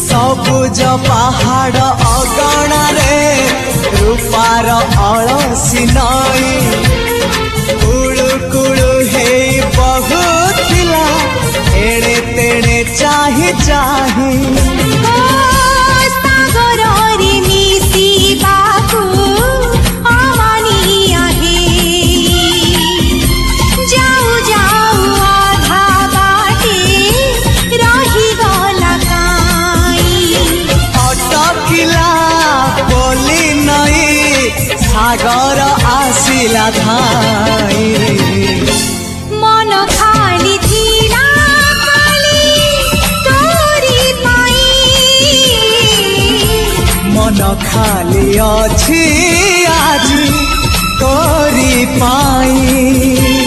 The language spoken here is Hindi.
सबुज पहाड़ अगणारे रूपार अलसी नई कुळु कुळु हे बहुथिला एड़े तेड़े चाही चाही सागर आसिला धाई मन खाली थिला खाली तोरी पाई मन खाली अछि आज तोरी पाई।